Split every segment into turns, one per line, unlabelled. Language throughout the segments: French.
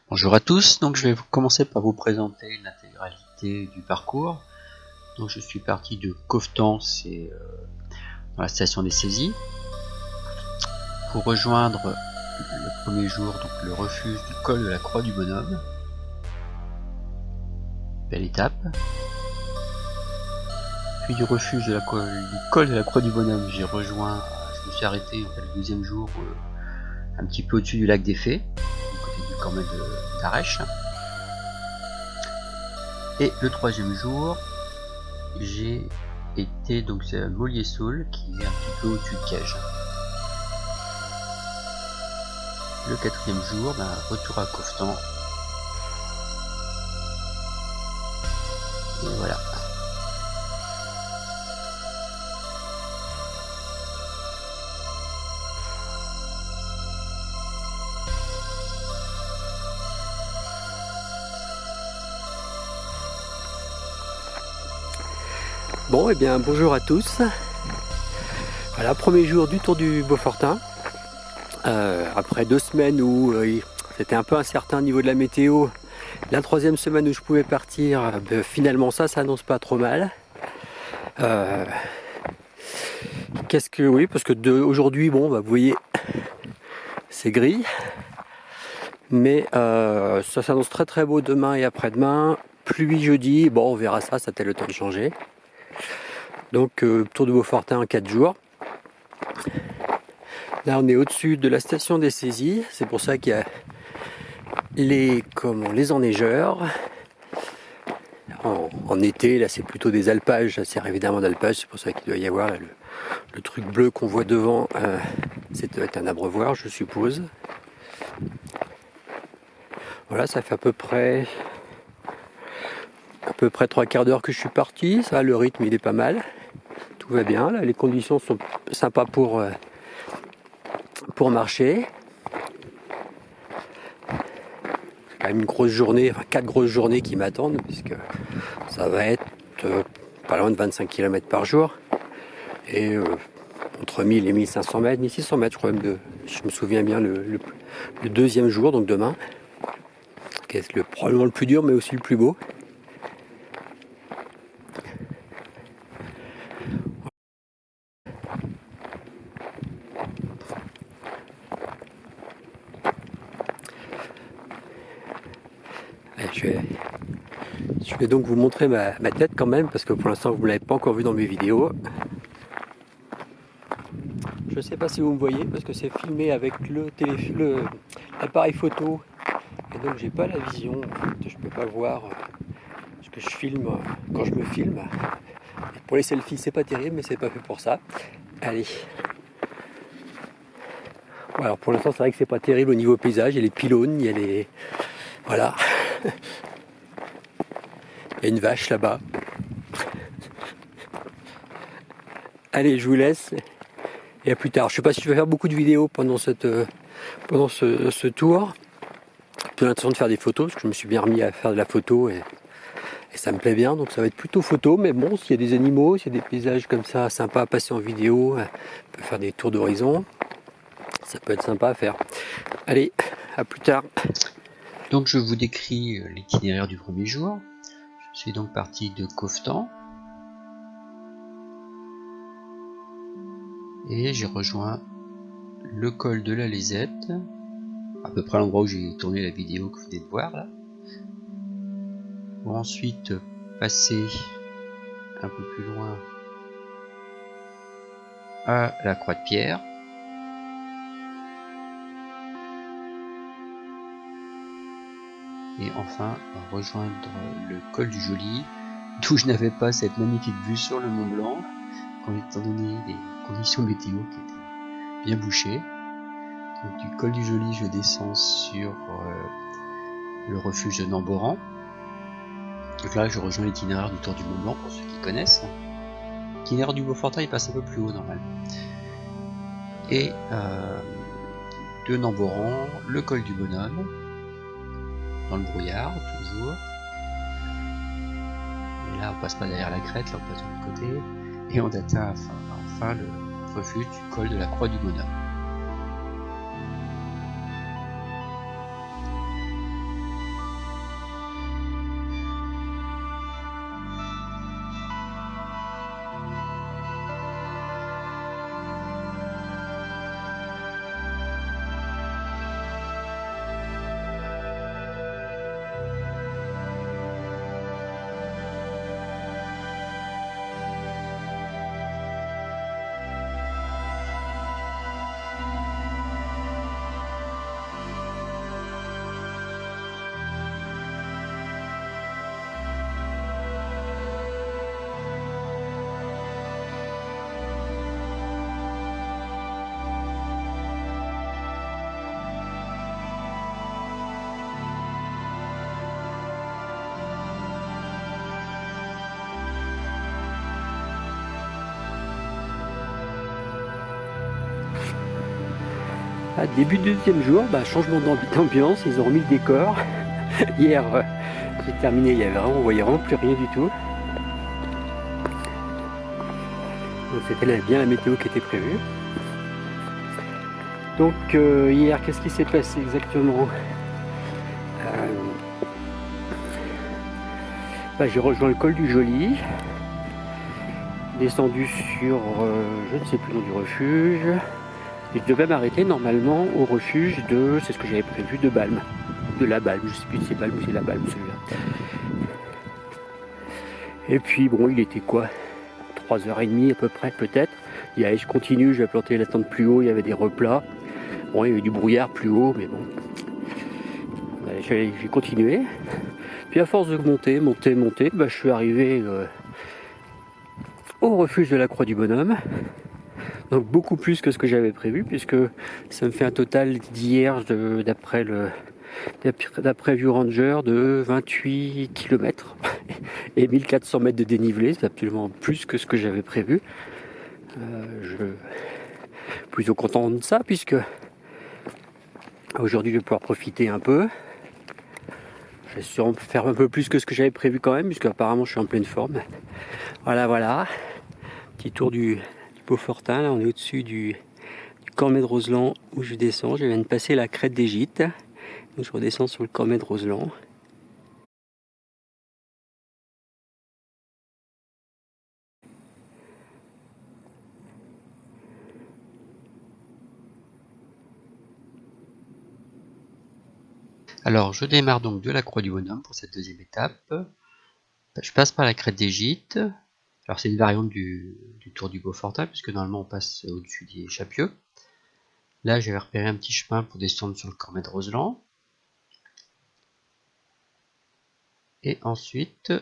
Bonjour à tous, donc je vais commencer par vous présenter l'intégralité du parcours. Donc je suis parti de Cauvetan, c'est dans la station des saisies, pour rejoindre le premier jour donc le refuge du col de la Croix du Bonhomme. Belle étape. Puis du refuge du col de la Croix du Bonhomme, je me suis arrêté le deuxième jour un petit peu au-dessus du lac des Fées, du côté du Cormet d'Arèche. Et le troisième jour, j'ai été donc c'est à Mollier-Saulx qui est un petit peu au-dessus de Cages. Le quatrième jour, retour à Cauvetan. Et voilà.
Bon, et bien bonjour à tous. Voilà, premier jour du Tour du Beaufortain. Après 2 semaines où c'était un peu incertain au niveau de la météo, la troisième semaine où je pouvais partir, finalement ça s'annonce pas trop mal. Oui, parce que aujourd'hui, bon, vous voyez, c'est gris, mais ça s'annonce très très beau demain et après-demain. Pluie jeudi, bon, on verra ça a peut-être le temps de changer. Donc Tour du Beaufortain en 4 jours. Là on est au-dessus de la station des saisies, c'est pour ça qu'il y a les enneigeurs. En été, là c'est plutôt des alpages, ça sert évidemment d'alpage, c'est pour ça qu'il doit y avoir là, le truc bleu qu'on voit devant, c'est doit être un abreuvoir je suppose. Voilà, ça fait à peu près 3/4 d'heure que je suis parti, ça le rythme il est pas mal, tout va bien, là les conditions sont sympas pour marcher. C'est quand même une grosse journée, enfin 4 grosses journées qui m'attendent, puisque ça va être pas loin de 25 km par jour. Et entre 1000 et 1500 mètres, 1600 mètres, je crois même, je me souviens bien, le deuxième jour, donc demain, qui est probablement le plus dur, mais aussi le plus beau. Je vais donc vous montrer ma tête quand même, parce que pour l'instant vous ne l'avez pas encore vu dans mes vidéos. Je ne sais pas si vous me voyez, parce que c'est filmé avec l'appareil photo, et donc j'ai pas la vision, je peux pas voir ce que je filme quand je me filme. Et pour les selfies c'est pas terrible, mais c'est pas fait pour ça. Allez. Bon, alors pour l'instant c'est vrai que c'est pas terrible au niveau paysage, il y a les pylônes, il y a les... Voilà. Il y a une vache là-bas. Allez, je vous laisse. Et à plus tard. Je ne sais pas si je vais faire beaucoup de vidéos pendant ce tour. J'ai l'intention de faire des photos, parce que je me suis bien remis à faire de la photo et ça me plaît bien. Donc ça va être plutôt photo. Mais bon, s'il y a des animaux, s'il y a des paysages comme ça sympas à passer en vidéo, on peut faire des tours d'horizon. Ça peut être sympa à faire. Allez, à plus tard.
Donc je vous décris l'itinéraire du premier jour. Je suis donc parti de Cauvetan et j'ai rejoint le col de la Lézette, à peu près l'endroit où j'ai tourné la vidéo que vous venez de voir là, pour ensuite passer un peu plus loin à la Croix de Pierre, et enfin rejoindre le col du Joly, d'où je n'avais pas cette magnifique vue sur le Mont Blanc, étant donné les conditions météo qui étaient bien bouchées. Donc, du col du Joly, je descends sur le refuge de Namboran. Donc là, je rejoins l'itinéraire du Tour du Mont Blanc pour ceux qui connaissent. L'itinéraire du Beaufortain, il passe un peu plus haut normalement. Et de Namboran, le col du Bonhomme, dans le brouillard toujours. Et là, on passe pas derrière la crête, là on passe de l'autre côté. Et on atteint enfin le refuge du col de la Croix du Bonhomme.
Début de deuxième jour, changement d'ambiance, ils ont remis le décor. Hier, j'ai terminé, on voyait vraiment plus rien du tout. Donc c'était bien la météo qui était prévue. Donc hier, qu'est-ce qui s'est passé exactement? J'ai rejoint le col du Joli, descendu sur, je ne sais plus le nom du refuge, et je devais m'arrêter normalement au refuge de, c'est ce que j'avais prévu, de Balme, de la Balme, je ne sais plus si c'est Balme ou c'est la Balme celui-là. Et puis bon, il était quoi, 3h30 à peu près peut-être. Je continue, je vais planter la tente plus haut, il y avait des replats. Bon, il y avait du brouillard plus haut, mais bon. J'ai continué. Puis à force de monter, je suis arrivé au refuge de la Croix du Bonhomme. Donc beaucoup plus que ce que j'avais prévu, puisque ça me fait un total d'hier, d'après View Ranger, de 28 km et 1400 mètres de dénivelé. C'est absolument plus que ce que j'avais prévu. Je suis plutôt content de ça, puisque aujourd'hui je vais pouvoir profiter un peu. Je vais sûrement faire un peu plus que ce que j'avais prévu quand même, puisque apparemment je suis en pleine forme. Voilà. Petit tour du Beaufortin. Là on est au-dessus du Cormet de Roseland où je descends. Je viens de passer la crête des Gîtes. Donc je redescends sur le Cormet de Roseland.
Alors, je démarre donc de la Croix du Bonhomme pour cette deuxième étape. Je passe par la crête des Gîtes. Alors, c'est une variante du tour du Beaufortin, puisque normalement on passe au-dessus des Chapieux. Là, j'avais repéré un petit chemin pour descendre sur le Cormet de Roseland. Et ensuite,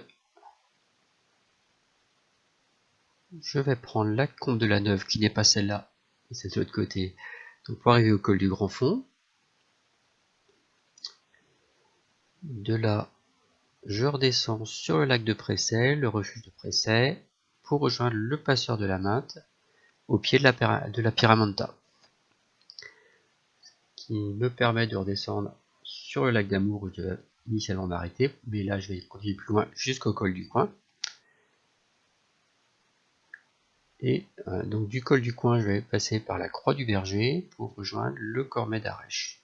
je vais prendre la Combe de la Neuve, qui n'est pas celle-là, c'est de l'autre côté. Donc, pour arriver au col du Grand Fond. De là, je redescends sur le lac de Pressay, le refuge de Pressay, pour rejoindre le passeur de la Minte, au pied de la Pyramenta, qui me permet de redescendre sur le lac d'Amour où je devais initialement m'arrêter, mais là je vais continuer plus loin jusqu'au col du Coin. Et donc du col du Coin, je vais passer par la Croix du Berger pour rejoindre le Cormet d'Arèche.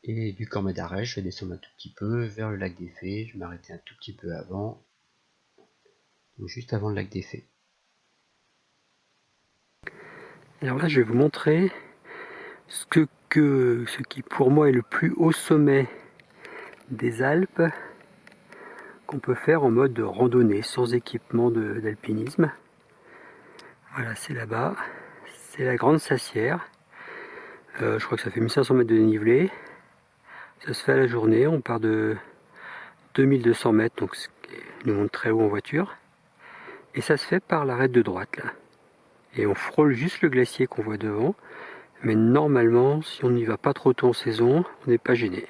Et du Cormet d'Arèche, je vais descendre un tout petit peu vers le lac des Fées. Je vais m'arrêter un tout petit peu avant, donc juste avant le lac des Fées.
Alors là, je vais vous montrer ce qui pour moi est le plus haut sommet des Alpes qu'on peut faire en mode randonnée, sans équipement d'alpinisme. Voilà, c'est là-bas. C'est la Grande Sassière. Je crois que ça fait 1500 mètres de dénivelé. Ça se fait à la journée. On part de 2200 mètres, donc ce qui nous monte très haut en voiture. Et ça se fait par l'arête de droite, là. Et on frôle juste le glacier qu'on voit devant. Mais normalement, si on n'y va pas trop tôt en saison, on n'est pas gêné.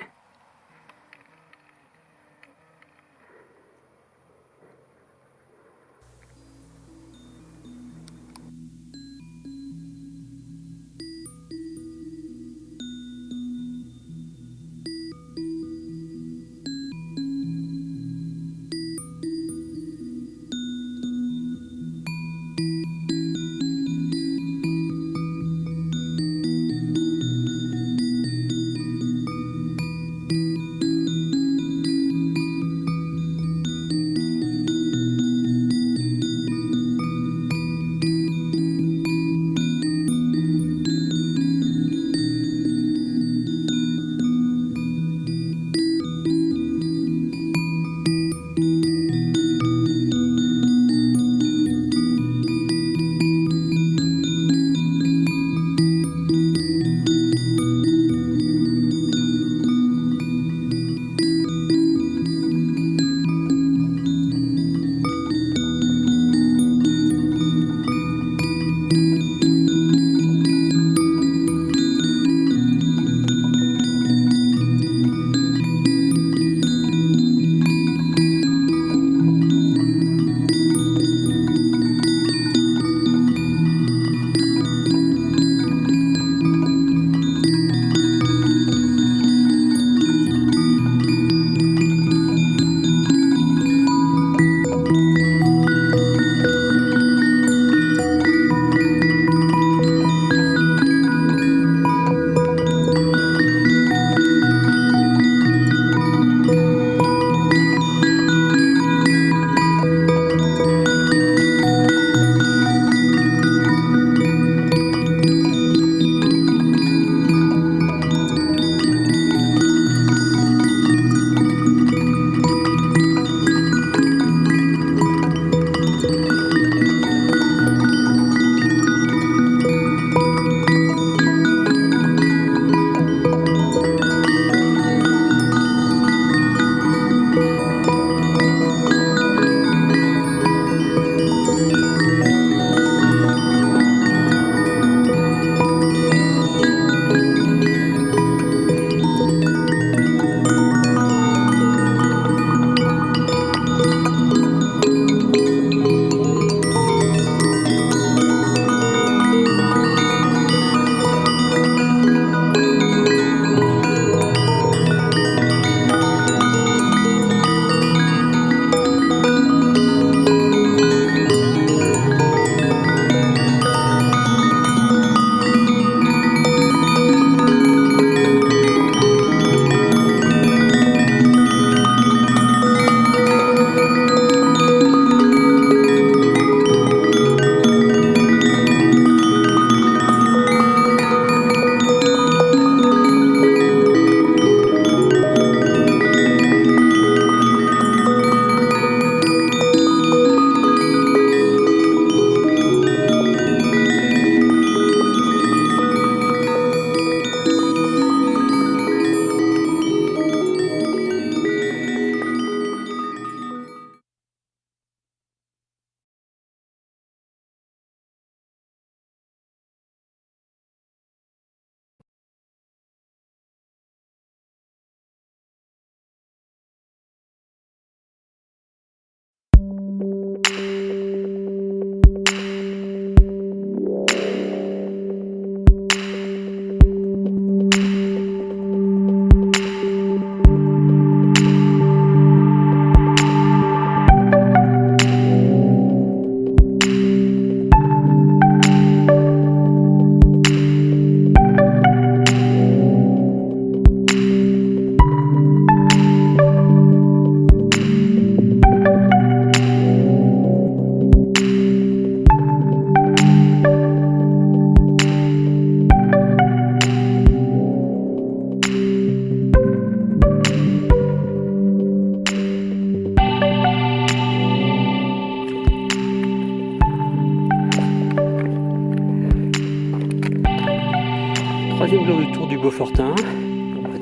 troisième jour du Tour du Beaufortin.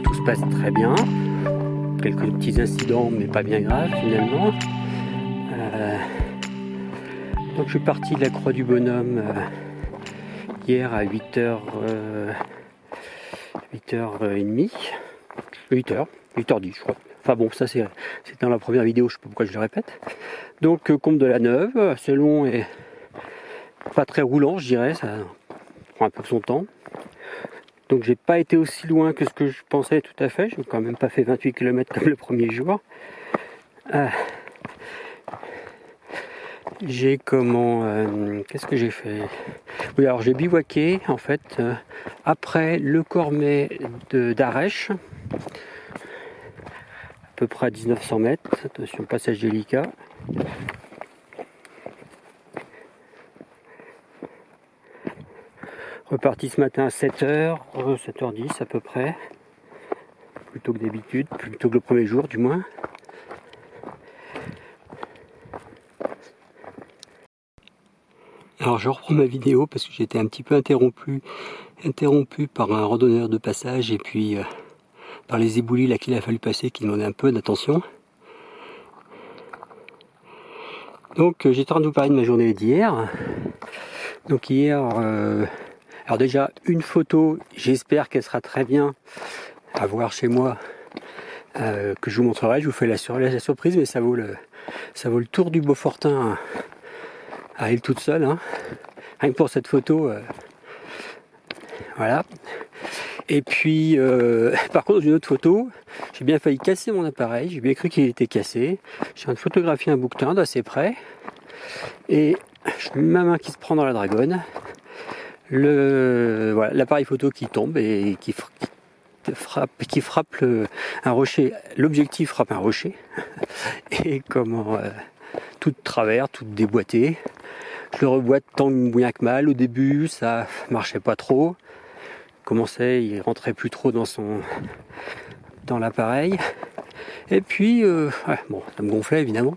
Tout se passe très bien. Quelques petits incidents, mais pas bien graves finalement. Donc je suis parti de la Croix du Bonhomme hier à 8h30. 8h10 je crois. Enfin bon, ça c'est dans la première vidéo, je sais pas pourquoi je le répète. Donc Combe de la Neuve, assez long et pas très roulant je dirais, ça prend un peu son temps. Donc j'ai pas été aussi loin que ce que je pensais tout à fait, j'ai quand même pas fait 28 km comme le premier jour. J'ai qu'est-ce que j'ai fait? Oui, alors j'ai bivouaqué en fait après le Cormet d'Arèche, à peu près à 1900 mètres. Attention, passage délicat. Reparti ce matin à 7h, 7h10 à peu près, plutôt que d'habitude, plutôt que le premier jour du moins. Alors je reprends ma vidéo parce que j'ai été un petit peu interrompu par un randonneur de passage et puis par les éboulis là qu'il a fallu passer qui demandaient un peu d'attention. Donc j'étais en train de vous parler de ma journée d'hier. Donc hier, alors déjà une photo, j'espère qu'elle sera très bien à voir chez moi, que je vous montrerai, je vous fais la surprise, mais ça vaut le tour du Beaufortin à elle toute seule, hein. Rien que pour cette photo, voilà. Et puis par contre une autre photo, j'ai bien failli casser mon appareil, j'ai bien cru qu'il était cassé. J'ai en train de photographier un bouquetin d'assez près et ma main qui se prend dans la dragonne, voilà, l'appareil photo qui tombe et qui frappe un rocher, l'objectif frappe un rocher et tout de travers, tout déboîté. Je le reboîte tant bien que mal. Au début ça marchait pas trop, il rentrait plus trop dans l'appareil et puis bon, ça me gonflait évidemment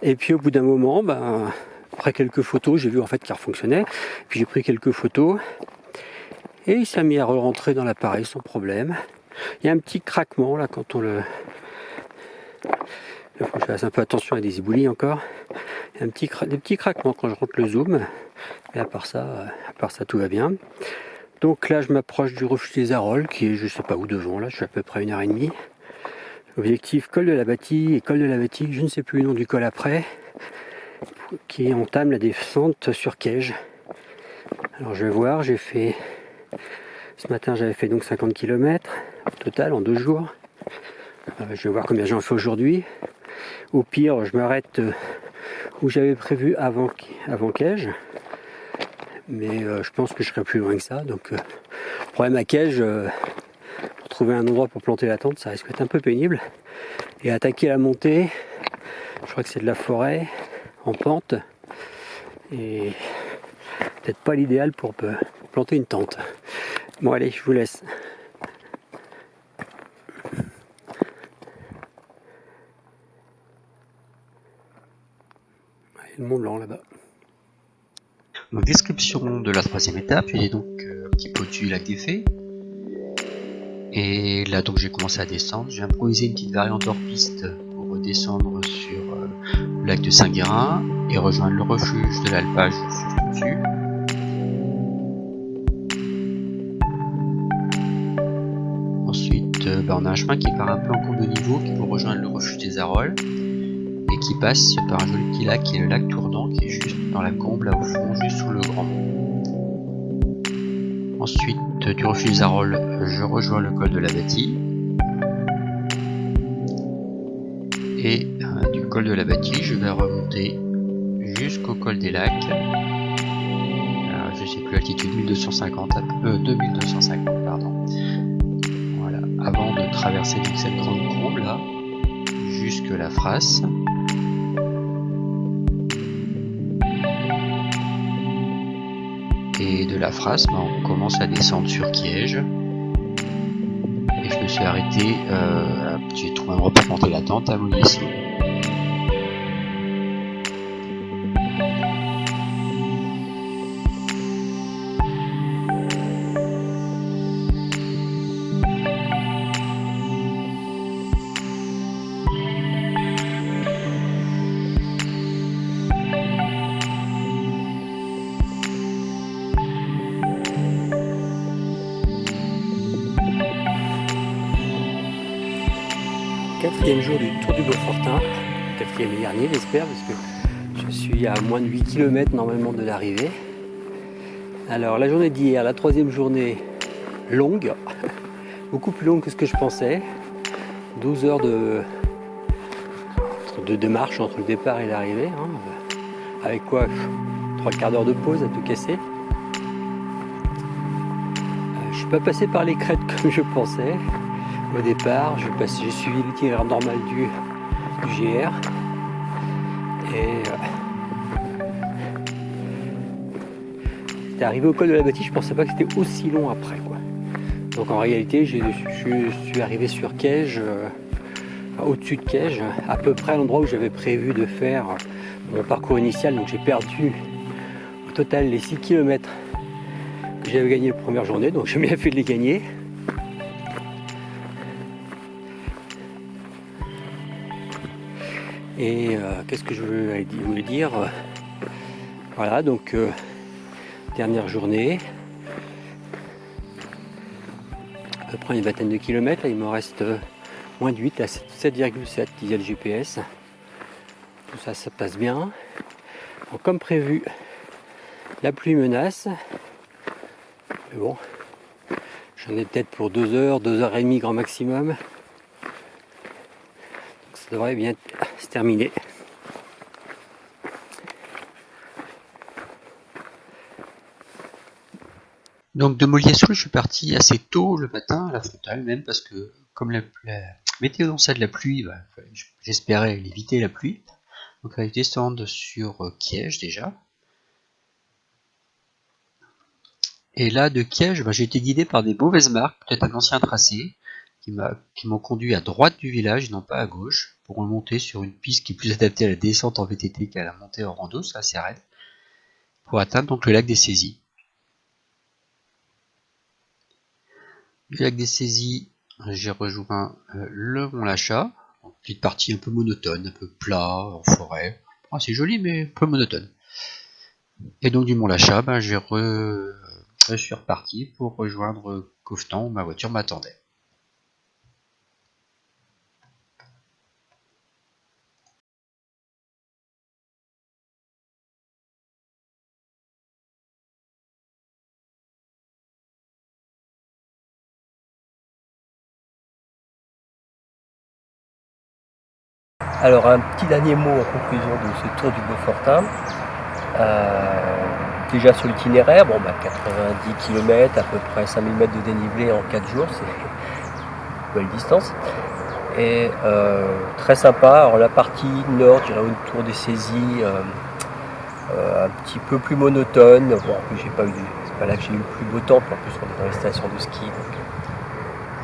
et puis au bout d'un moment, après quelques photos, j'ai vu en fait qu'il fonctionnait, puis j'ai pris quelques photos et il s'est mis à re-rentrer dans l'appareil sans problème. Il y a un petit craquement là quand on le... Il faut que je fasse un peu attention à des éboulis encore. Il y a des petits craquements quand je rentre le zoom. Et à part ça tout va bien. Donc là je m'approche du refuge des Arolles qui est je sais pas où devant, là je suis à peu près 1h30. Objectif col de la Bâtie et col de la Bâtie, je ne sais plus le nom du col après, qui entame la descente sur Caige. Alors je vais voir, ce matin j'avais fait donc 50 km au total en 2 jours. Je vais voir combien j'en fais aujourd'hui. Au pire, je m'arrête où j'avais prévu avant Caige. Mais je pense que je serai plus loin que ça. Donc, le problème à Caige, pour trouver un endroit pour planter la tente, ça risque d'être un peu pénible. Et attaquer la montée, je crois que c'est de la forêt en pente. Et peut-être pas l'idéal pour planter une tente. Bon, allez, je vous laisse. Le Mont Blanc là-bas.
Donc description de la troisième étape, j'ai donc un petit peu au-dessus du lac des Fées. Et là donc j'ai commencé à descendre, j'ai improvisé une petite variante hors piste pour redescendre sur le lac de Saint-Guérin et rejoindre le refuge de l'Alpage juste au-dessus. Ensuite on a un chemin qui part un peu en cours de niveau qui pour rejoindre le refuge des Arolles et qui passe par un joli petit lac qui est le lac Tournant qui est juste dans la combe là au fond, juste sous le Grand Mont. Ensuite du refuge des Arolles, je rejoins le col de la Bâtie. Et du col de la Bâtie, je vais remonter jusqu'au col des Lacs. Je sais plus l'altitude, 2250, pardon. Voilà, avant de traverser donc cette grande combe là, jusque la Frasse. Et de la Frasse, on commence à descendre sur Caige. Et je me suis arrêté, j'ai trouvé un endroit pour planter la tente à Montgessier.
4e jour du Tour du Beaufortin, 4e et dernier j'espère, parce que je suis à moins de 8 km normalement de l'arrivée. Alors la journée d'hier, la 3e journée longue, beaucoup plus longue que ce que je pensais, 12 heures de marche entre le départ et l'arrivée, hein, avec quoi 3/4 d'heure de pause à tout casser. Je suis pas passé par les crêtes comme je pensais. Au départ, j'ai suivi l'itinéraire normal du GR. Et c'était arrivé au col de la Bâtie, je pensais pas que c'était aussi long après, quoi. Donc en réalité, je suis arrivé sur Caige, au-dessus de Caige, à peu près à l'endroit où j'avais prévu de faire mon parcours initial. Donc j'ai perdu au total les 6 km que j'avais gagné la première journée, donc j'ai bien fait de les gagner. Et qu'est-ce que je voulais dire, voilà, donc dernière journée, à peu près une vingtaine de kilomètres, là, il me reste moins de 8, à 7,7 disait le GPS. Tout ça, ça passe bien. Donc, comme prévu, la pluie menace. Mais bon, j'en ai peut-être pour 2 heures, 2 heures et demie grand maximum. Donc ça devrait bien se terminer.
Donc de Moliassoul, je suis parti assez tôt le matin, à la frontale même, parce que comme la météo annonçait de la pluie, j'espérais éviter la pluie. Donc on va descendre sur Kiège déjà. Et là de Kiège, j'ai été guidé par des mauvaises marques, peut-être un ancien tracé, qui m'ont conduit à droite du village, non pas à gauche, pour remonter sur une piste qui est plus adaptée à la descente en VTT qu'à la montée en rando, c'est assez raide, pour atteindre donc le lac des Saisies. Du lac des Saisies, j'ai rejoint le Mont Lachat, une petite partie un peu monotone, un peu plat, en forêt. C'est joli mais un peu monotone. Et donc du Mont Lachat, je suis reparti pour rejoindre Coftan où ma voiture m'attendait.
Alors un petit dernier mot en conclusion de ce tour du Beaufortin. Déjà sur l'itinéraire, 90 km, à peu près 5000 mètres de dénivelé en 4 jours, c'est une belle distance. Et très sympa. Alors la partie nord, je dirais autour des Saisies, un petit peu plus monotone. Bon, en plus c'est pas là que j'ai eu le plus beau temps, puis en plus on est dans les stations de ski, donc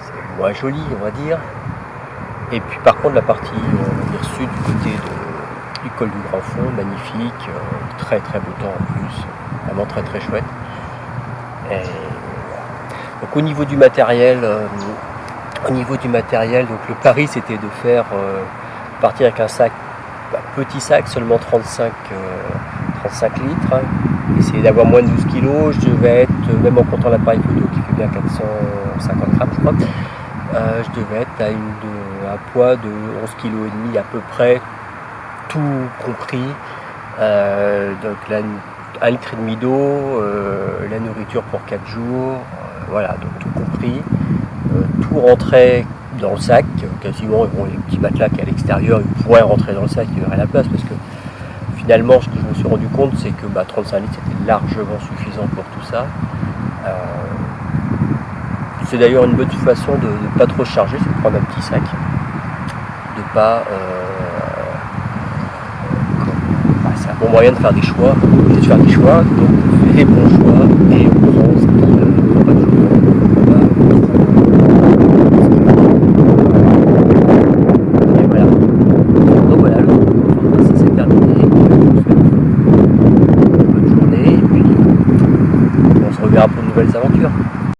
c'est moins joli on va dire. Et puis par contre la partie sud du côté du col du Grand Fond, magnifique, très très beau temps en plus, vraiment très très chouette. Et donc au niveau du matériel, donc le pari c'était de faire partir avec un sac, petit sac, seulement 35 litres, essayer d'avoir moins de 12 kg, je devais être, même en comptant l'appareil photo qui fait bien 450 grammes je crois, je devais être à un poids de 11,5 kg à peu près, tout compris. Donc là, 1,5 litre d'eau, la nourriture pour 4 jours, voilà, donc tout compris. Tout rentrait dans le sac, quasiment, les petits matelas qui à l'extérieur, ils pourraient rentrer dans le sac, il y aurait la place, parce que finalement, ce que je me suis rendu compte, c'est que 35 litres c'était largement suffisant pour tout ça. C'est d'ailleurs une bonne façon de ne pas trop se charger, c'est de prendre un petit sac, de pas. C'est un bon moyen de faire des choix, donc on fait les bons choix et on prend ce qui pas toujours. Et voilà. Donc voilà, ça s'est terminé. Je vous souhaite une bonne journée et puis on se reverra pour de nouvelles aventures.